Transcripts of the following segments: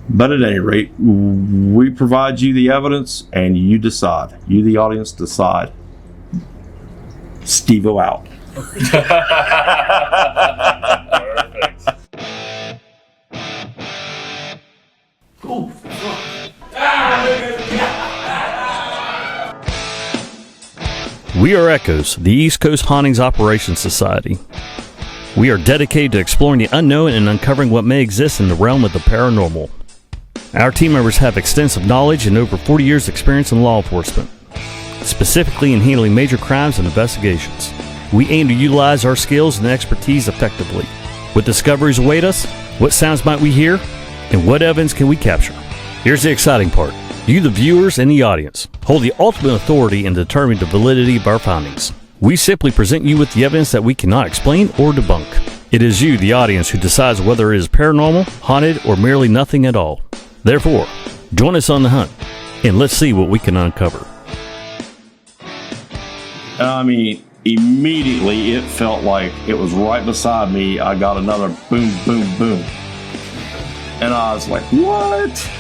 But at any rate, we provide you the evidence and you decide. You, the audience, decide. Steve-O out. Perfect. Ooh. We are ECHOS, the East Coast Hauntings Operations Society. We are dedicated to exploring the unknown and uncovering what may exist in the realm of the paranormal. Our team members have extensive knowledge and over 40 years' experience in law enforcement, specifically in handling major crimes and investigations. We aim to utilize our skills and expertise effectively. What discoveries await us? What sounds might we hear? And what evidence can we capture? Here's the exciting part. You, the viewers and the audience, hold the ultimate authority in determining the validity of our findings. We simply present you with the evidence that we cannot explain or debunk. It is you, the audience, who decides whether it is paranormal, haunted, or merely nothing at all. Therefore, join us on the hunt, and let's see what we can uncover. I mean, immediately it felt like it was right beside me. I got another boom, boom, boom. And I was like, what?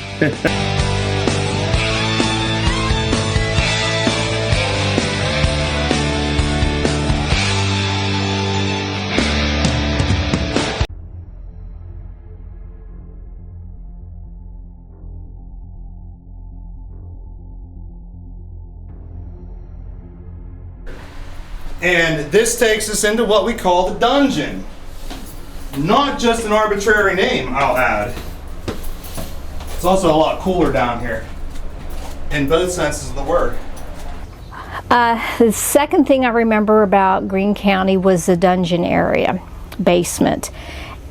And this takes us into what we call the dungeon. Not just an arbitrary name, I'll add. It's also a lot cooler down here, in both senses of the word. The second thing I remember about Greene County was the dungeon area, basement.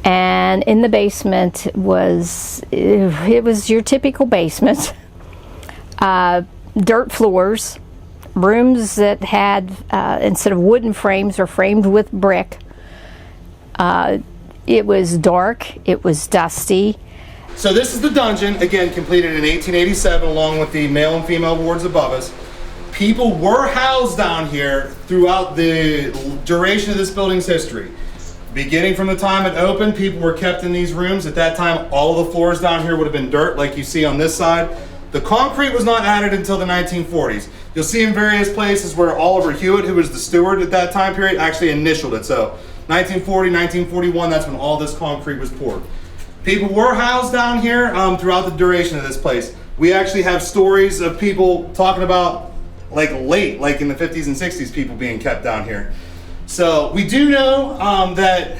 And in the basement was your typical basement. Dirt floors, rooms that had, instead of wooden frames, are framed with brick. It was dark, it was dusty. So this is the dungeon, again completed in 1887 along with the male and female wards above us. People were housed down here throughout the duration of this building's history. Beginning from the time it opened, people were kept in these rooms. At that time, all of the floors down here would have been dirt like you see on this side. The concrete was not added until the 1940s. You'll see in various places where Oliver Hewitt, who was the steward at that time period, actually initialed it. So 1940, 1941, that's when all this concrete was poured. People were housed down here throughout the duration of this place. We actually have stories of people talking about like in the 50s and 60s, people being kept down here. So we do know that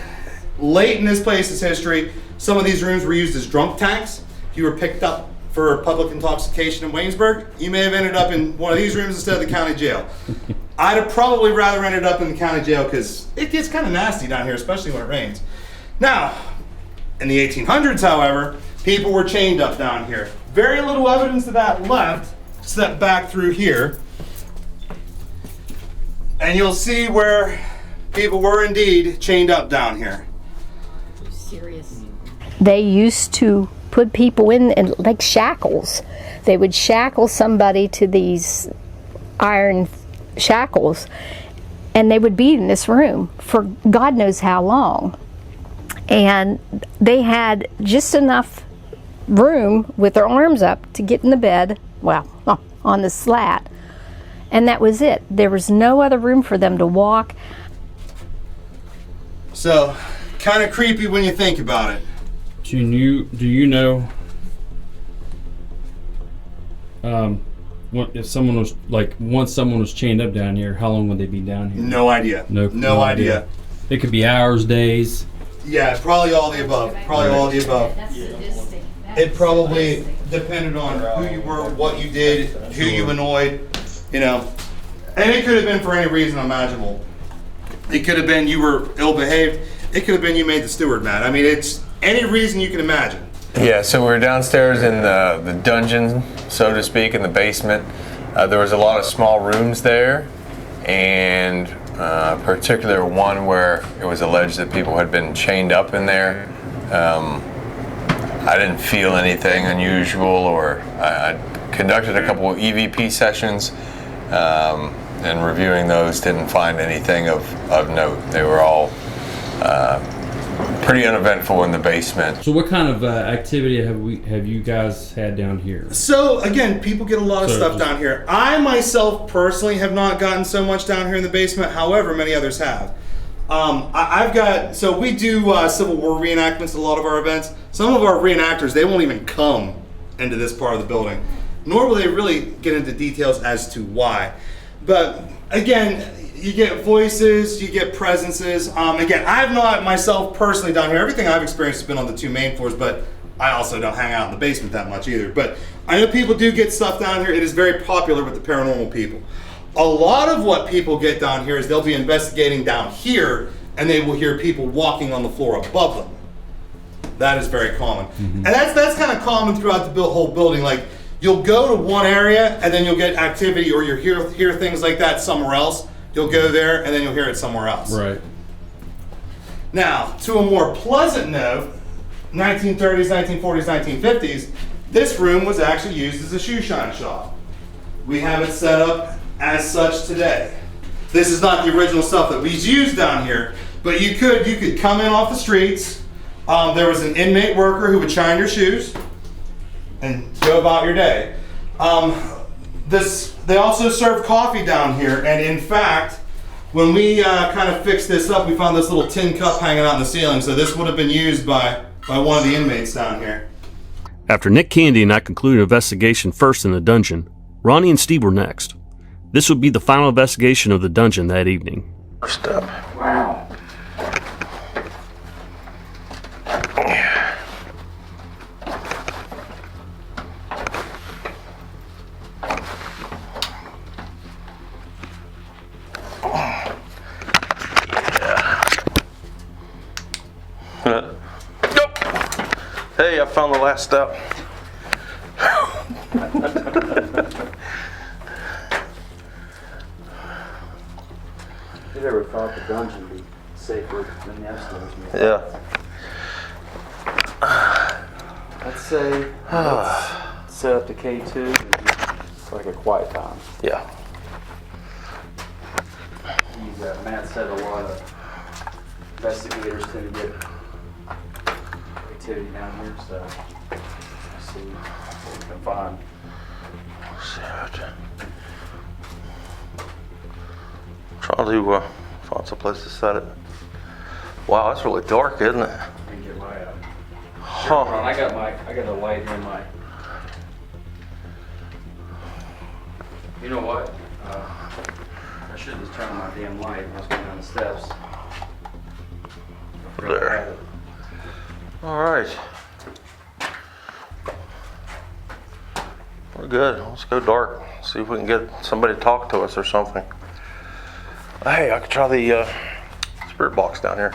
late in this place's history, some of these rooms were used as drunk tanks. If you were picked up for public intoxication in Waynesburg, you may have ended up in one of these rooms instead of the county jail. I'd have probably rather ended up in the county jail because it gets kind of nasty down here, especially when it rains. Now, in the 1800s, however, people were chained up down here. Very little evidence of that left, except back through here. And you'll see where people were indeed chained up down here. Serious. They used to put people in like shackles. They would shackle somebody to these iron shackles, and they would be in this room for God knows how long. And they had just enough room with their arms up to get in the bed, well, on the slat. And that was it. There was no other room for them to walk. So, kind of creepy when you think about it. Do you know if someone was once someone was chained up down here, how long would they be down here? No idea. No idea. It could be hours, days. Yeah, probably all the above. Probably all the above. It probably depended on who you were, what you did, who you annoyed, you know. And it could have been for any reason imaginable. It could have been you were ill-behaved. It could have been you made the steward mad. I mean, it's any reason you can imagine. Yeah, so we're downstairs in the dungeon, so to speak, in the basement. There was a lot of small rooms there, and particular one where it was alleged that people had been chained up in there. I didn't feel anything unusual, or I conducted a couple of EVP sessions, and reviewing those didn't find anything of note. They were all pretty uneventful in the basement. So what kind of activity have you guys had down here? So again, people get a lot of stuff down here. I myself personally have not gotten so much down here in the basement. However, many others have. So we do Civil War reenactments at a lot of our events. Some of our reenactors, they won't even come into this part of the building, nor will they really get into details as to why. But again, you get voices, you get presences. Again, I've not myself personally down here. Everything I've experienced has been on the 2 main floors, but I also don't hang out in the basement that much either. But I know people do get stuff down here. It is very popular with the paranormal people. A lot of what people get down here is they'll be investigating down here and they will hear people walking on the floor above them. That is very common. And that's kind of common throughout the whole building. Like, you'll go to one area and then you'll get activity, or you'll hear things like that somewhere else. You'll go there and then you'll hear it somewhere else. Right. Now, to a more pleasant note, 1930s, 1940s, 1950s, this room was actually used as a shoe shine shop. We have it set up as such today. This is not the original stuff that we used down here, but you could come in off the streets. There was an inmate worker who would shine your shoes and go about your day. They also serve coffee down here, and in fact, when we kind of fixed this up, we found this little tin cup hanging out in the ceiling, so this would have been used by one of the inmates down here. After Nick Candy and I concluded an investigation first in the dungeon, Ronnie and Steve were next. This would be the final investigation of the dungeon that evening. First up. Wow. Hey, I found the last step. You never thought the dungeon would be safer than the upstairs? Yeah. Let's say let's set up to K2 and it's like a quiet time. Yeah. Matt said a lot of investigators tend to get activity down here, so let's see what we can find. Trying to find some place to set it. Wow, it's really dark, isn't it? And get my Huh. I got a light in my. You know what? I should have just turned on my damn light when I was going down the steps. I forgot I had it. All right. We're good. Let's go dark. See if we can get somebody to talk to us or something. Hey, I could try the spirit box down here.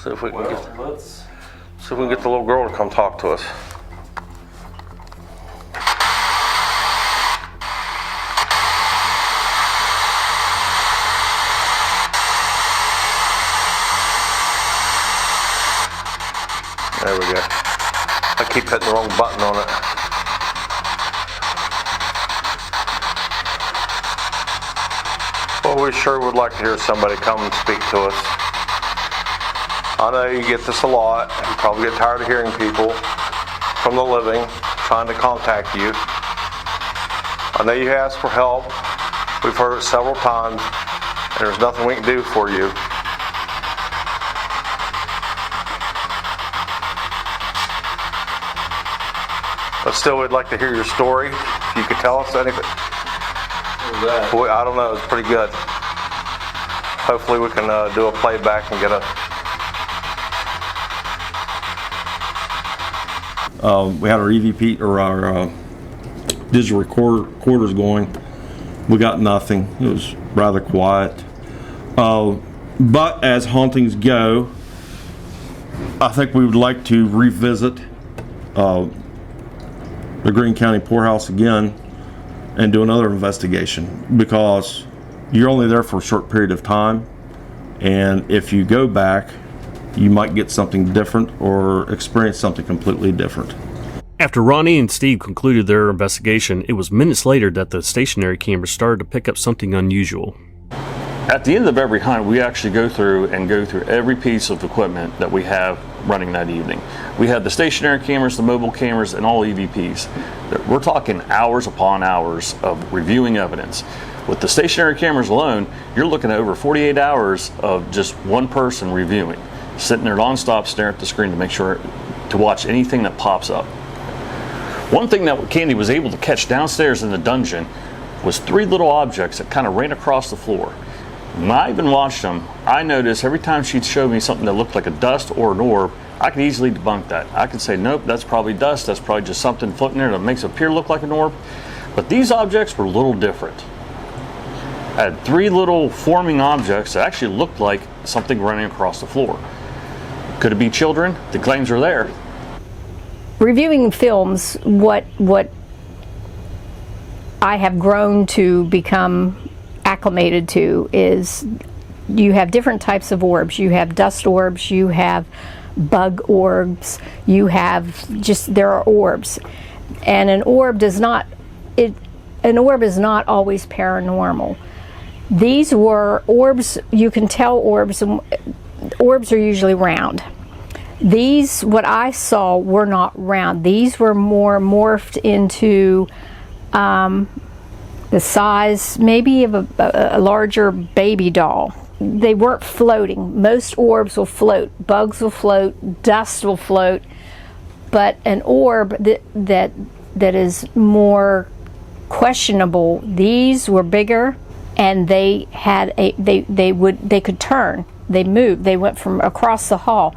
See if we can get the little girl to come talk to us. There we go. I keep hitting the wrong button on it. Well, we sure would like to hear somebody come and speak to us. I know you get this a lot. You probably get tired of hearing people from the living trying to contact you. I know you ask for help. We've heard it several times, and there's nothing we can do for you. But still, we'd like to hear your story. If you could tell us anything. Boy, I don't know. It's pretty good. Hopefully, we can do a playback and get a. We had our EVP or our digital recorders going. We got nothing. It was rather quiet. But as hauntings go, I think we would like to revisit the Greene County Poorhouse again and do another investigation, because you're only there for a short period of time, and if you go back, you might get something different or experience something completely different. After Ronnie and Steve concluded their investigation, it was minutes later that the stationary cameras started to pick up something unusual. At the end of every hunt, we actually go through every piece of equipment that we have running that evening. We have the stationary cameras, the mobile cameras, and all EVPs. We're talking hours upon hours of reviewing evidence. With the stationary cameras alone, you're looking at over 48 hours of just one person reviewing, sitting there nonstop staring at the screen to make sure to watch anything that pops up. One thing that Candy was able to catch downstairs in the dungeon was 3 little objects that kind of ran across the floor. When I even watched them, I noticed every time she'd show me something that looked like a dust or an orb, I could easily debunk that. I could say, nope, that's probably dust, that's probably just something floating there that makes it appear look like an orb. But these objects were a little different. I had 3 little forming objects that actually looked like something running across the floor. Could it be children? The claims are there. Reviewing films, what I have grown to become acclimated to is you have different types of orbs. You have dust orbs, you have bug orbs, you have there are orbs. And an orb is not always paranormal. These were orbs, you can tell orbs are usually round. These, what I saw, were not round. These were more morphed into the size maybe of a larger baby doll. They weren't floating. Most orbs will float. Bugs will float. Dust will float. But an orb that is more questionable, these were bigger, and they had they could turn. They moved. They went from across the hall.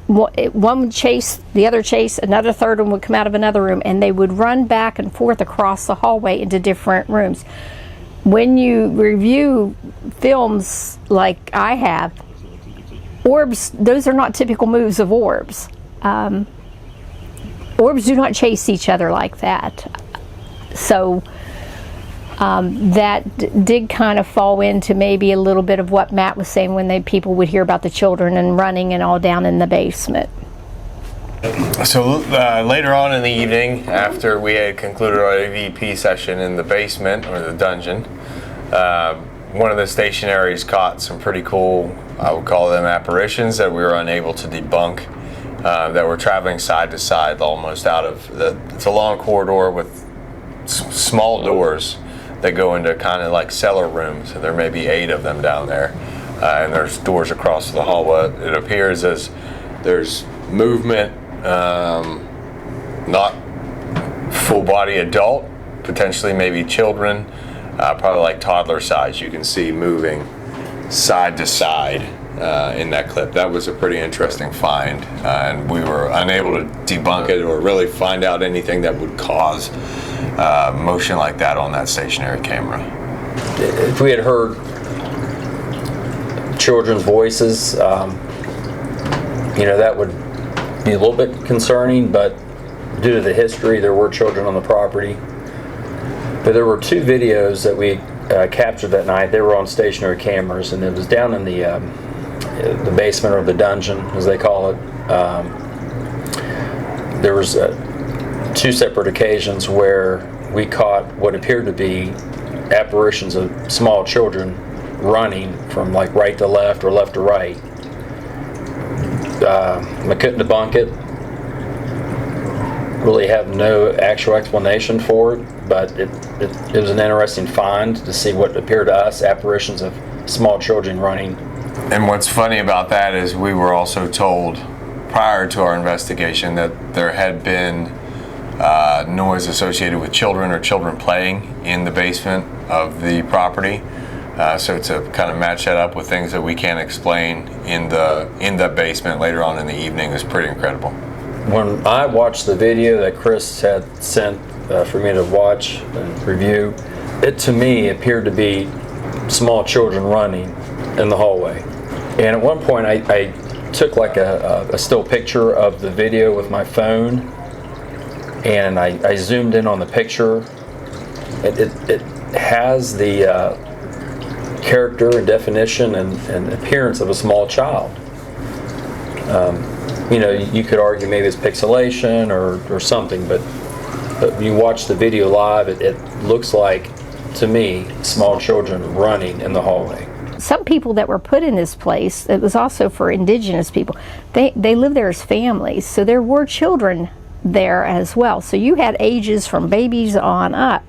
One would chase, the other chase, another third one would come out of another room, and they would run back and forth across the hallway into different rooms. When you review films like I have, orbs, those are not typical moves of orbs. Orbs do not chase each other like that. So that did kind of fall into maybe a little bit of what Matt was saying when people would hear about the children and running and all down in the basement. So later on in the evening, after we had concluded our EVP session in the basement or the dungeon, one of the stationaries caught some pretty cool, I would call them apparitions that we were unable to debunk, that were traveling side to side almost out of it's a long corridor with small doors that go into kind of like cellar rooms, and there may be 8 of them down there, and there's doors across the hallway. It appears as there's movement, not full body adult, potentially maybe children, probably like toddler size. You can see moving side to side in that clip. That was a pretty interesting find, and we were unable to debunk it or really find out anything that would cause motion like that on that stationary camera. If we had heard children's voices, that would be a little bit concerning, but due to the history, there were children on the property. But there were 2 videos that we captured that night. They were on stationary cameras, and it was down in the basement or the dungeon, as they call it. There was 2 separate occasions where we caught what appeared to be apparitions of small children running from like right to left or left to right. I couldn't debunk it. Really have no actual explanation for it, but it was an interesting find to see what appeared to us, apparitions of small children running. And what's funny about that is we were also told prior to our investigation that there had been noise associated with children or children playing in the basement of the property. So to kind of match that up with things that we can't explain in the basement later on in the evening is pretty incredible. When I watched the video that Chris had sent for me to watch and review, it to me appeared to be small children running in the hallway. And at one point I took like a still picture of the video with my phone, and I zoomed in on the picture. It has the character and definition and appearance of a small child. You could argue maybe it's pixelation or something, but you watch the video live, it looks like to me, small children running in the hallway. Some people that were put in this place, it was also for indigenous people, they lived there as families, so there were children there as well. So you had ages from babies on up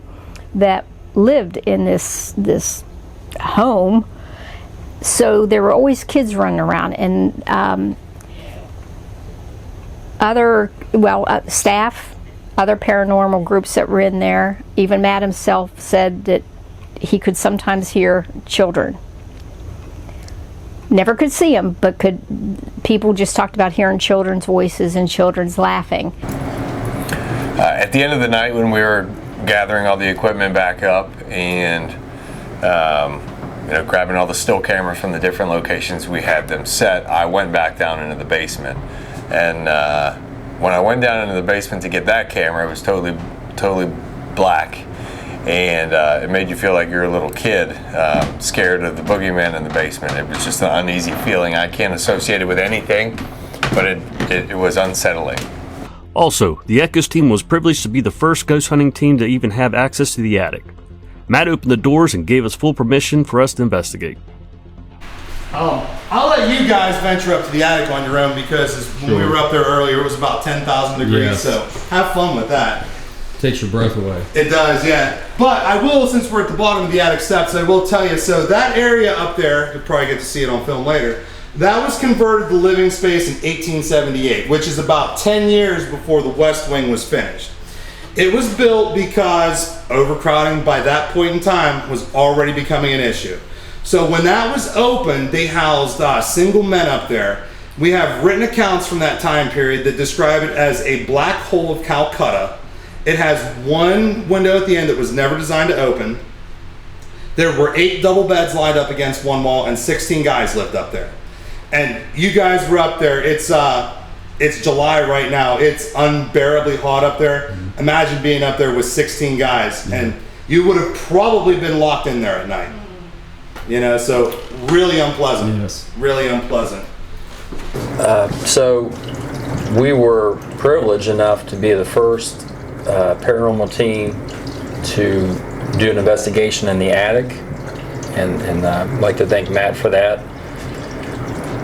that lived in this home, so there were always kids running around, and staff, other paranormal groups that were in there. Even Matt himself said that he could sometimes hear children. Never could see them, but people just talked about hearing children's voices and children's laughing. At the end of the night, when we were gathering all the equipment back up and grabbing all the still cameras from the different locations we had them set, I went back down into the basement. And when I went down into the basement to get that camera, it was totally black. And it made you feel like you're a little kid, scared of the boogeyman in the basement. It was just an uneasy feeling. I can't associate it with anything, but it was unsettling. Also, the ECHOS team was privileged to be the first ghost hunting team to even have access to the attic. Matt opened the doors and gave us full permission for us to investigate. I'll let you guys venture up to the attic on your own, because when we were up there earlier, it was about 10,000 degrees, Yes. so have fun with that. Takes your breath away. It does, yeah. But I will, since we're at the bottom of the attic steps, I will tell you, so that area up there, you'll probably get to see it on film later, that was converted to living space in 1878, which is about 10 years before the West Wing was finished. It was built because overcrowding by that point in time was already becoming an issue. So when that was open, they housed single men up there. We have written accounts from that time period that describe it as a black hole of Calcutta. It has one window at the end that was never designed to open. There were 8 double beds lined up against one wall, and 16 guys lived up there. And you guys were up there. It's July right now. It's unbearably hot up there. Imagine being up there with 16 guys, and you would have probably been locked in there at night. So really unpleasant. Yes. Really unpleasant. So we were privileged enough to be the first paranormal team to do an investigation in the attic, and I'd like to thank Matt for that.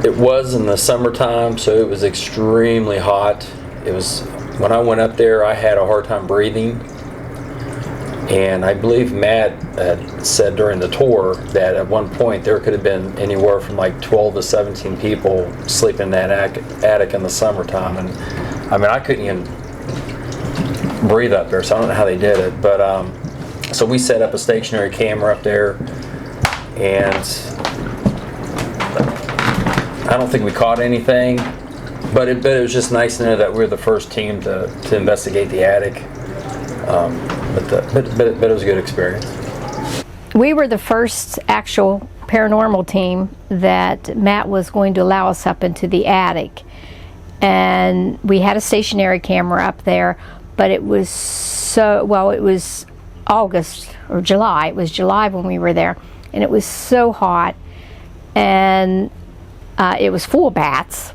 It was in the summertime, so it was extremely hot. It was, when I went up there, I had a hard time breathing. And I believe Matt said during the tour that at one point there could have been anywhere from like 12 to 17 people sleeping in that attic in the summertime. And I mean, I couldn't even breathe up there, so I don't know how they did it. But so we set up a stationary camera up there, and I don't think we caught anything, but it was just nice to know that we're the first team to investigate the attic. But it was a good experience. We were the first actual paranormal team that Matt was going to allow us up into the attic. And we had a stationary camera up there, but it was it was August or July. It was July when we were there, and it was so hot, and it was full of bats,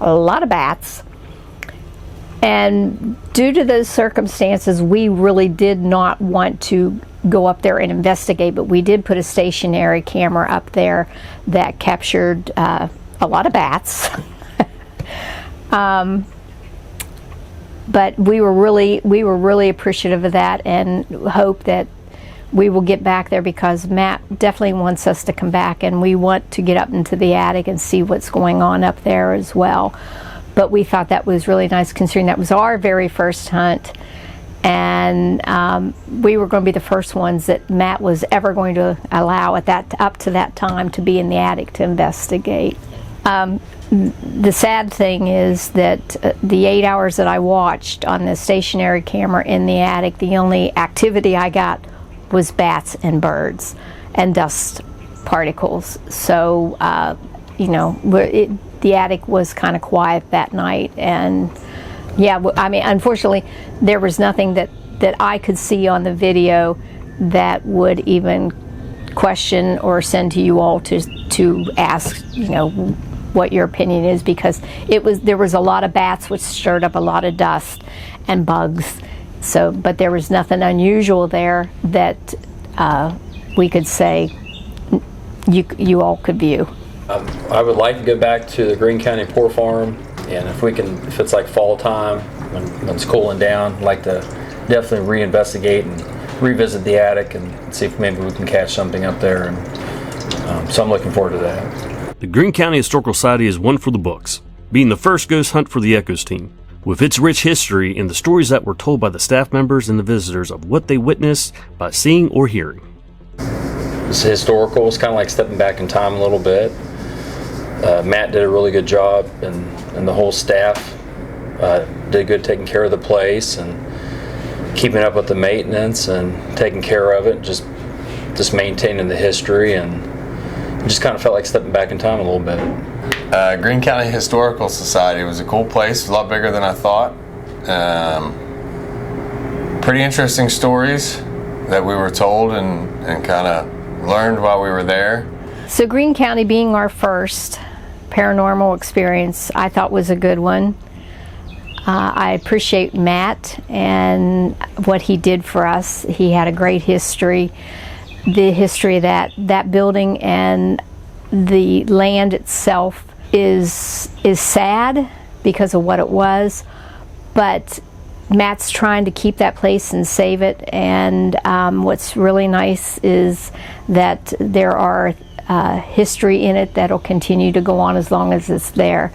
a lot of bats. And due to those circumstances, we really did not want to go up there and investigate, but we did put a stationary camera up there that captured a lot of bats. But we were really appreciative of that, and hope that we will get back there, because Matt definitely wants us to come back, and we want to get up into the attic and see what's going on up there as well. But we thought that was really nice, considering that was our very first hunt, and we were going to be the first ones that Matt was ever going to allow up to that time to be in the attic to investigate. The sad thing is that the 8 hours that I watched on the stationary camera in the attic, the only activity I got was bats and birds and dust particles. So, the attic was kind of quiet that night, and I mean, unfortunately, there was nothing that I could see on the video that would even question or send to you all to ask, what your opinion is, because there was a lot of bats, which stirred up a lot of dust and bugs. So, but there was nothing unusual there that we could say you all could view. I would like to go back to the Greene County Poor Farm, and if it's like fall time, when it's cooling down, I'd like to definitely reinvestigate and revisit the attic and see if maybe we can catch something up there. And so I'm looking forward to that. The Greene County Historical Society is one for the books, being the first ghost hunt for the ECHOS team. With its rich history and the stories that were told by the staff members and the visitors of what they witnessed by seeing or hearing. It's historical. It's kind of like stepping back in time a little bit. Matt did a really good job, and the whole staff did good taking care of the place and keeping up with the maintenance and taking care of it, just maintaining the history, and it just kind of felt like stepping back in time a little bit. Greene County Historical Society was a cool place, a lot bigger than I thought. Pretty interesting stories that we were told and kind of learned while we were there. So Greene County being our first paranormal experience, I thought was a good one. I appreciate Matt and what he did for us. He had a great history. The history of that building and the land itself is sad because of what it was, but Matt's trying to keep that place and save it. And what's really nice is that there are history in it that'll continue to go on as long as it's there.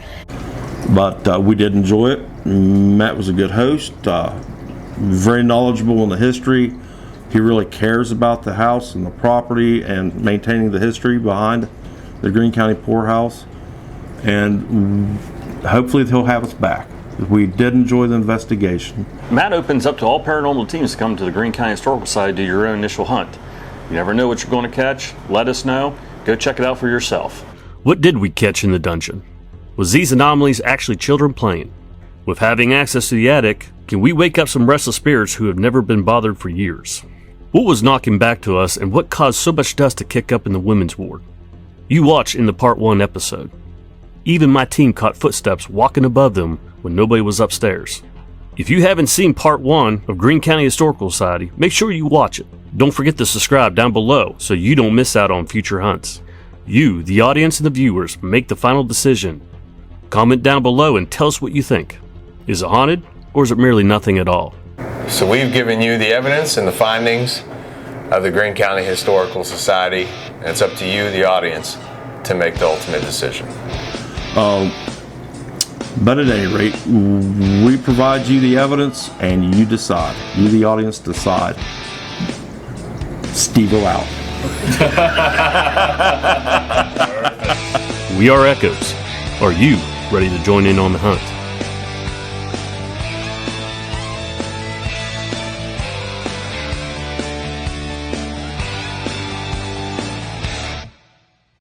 But we did enjoy it. Matt was a good host, very knowledgeable in the history. He really cares about the house and the property and maintaining the history behind the Greene County Poorhouse. And hopefully he'll have us back. We did enjoy the investigation. Matt opens up to all paranormal teams to come to the Greene County Historical Society to do your own initial hunt. You never know what you're going to catch. Let us know. Go check it out for yourself. What did we catch in the dungeon? Was these anomalies actually children playing? With having access to the attic, can we wake up some restless spirits who have never been bothered for years? What was knocking back to us, and what caused so much dust to kick up in the women's ward? You watch in the Part 1 episode. Even my team caught footsteps walking above them when nobody was upstairs. If you haven't seen Part 1 of Greene County Historical Society, make sure you watch it. Don't forget to subscribe down below so you don't miss out on future hunts. You, the audience and the viewers, make the final decision. Comment down below and tell us what you think. Is it haunted, or is it merely nothing at all? So we've given you the evidence and the findings of the Greene County Historical Society, and it's up to you, the audience, to make the ultimate decision. But at any rate, we provide you the evidence and you decide. You, the audience, decide. Steve-O out. We are Echoes. Are you ready to join in on the hunt?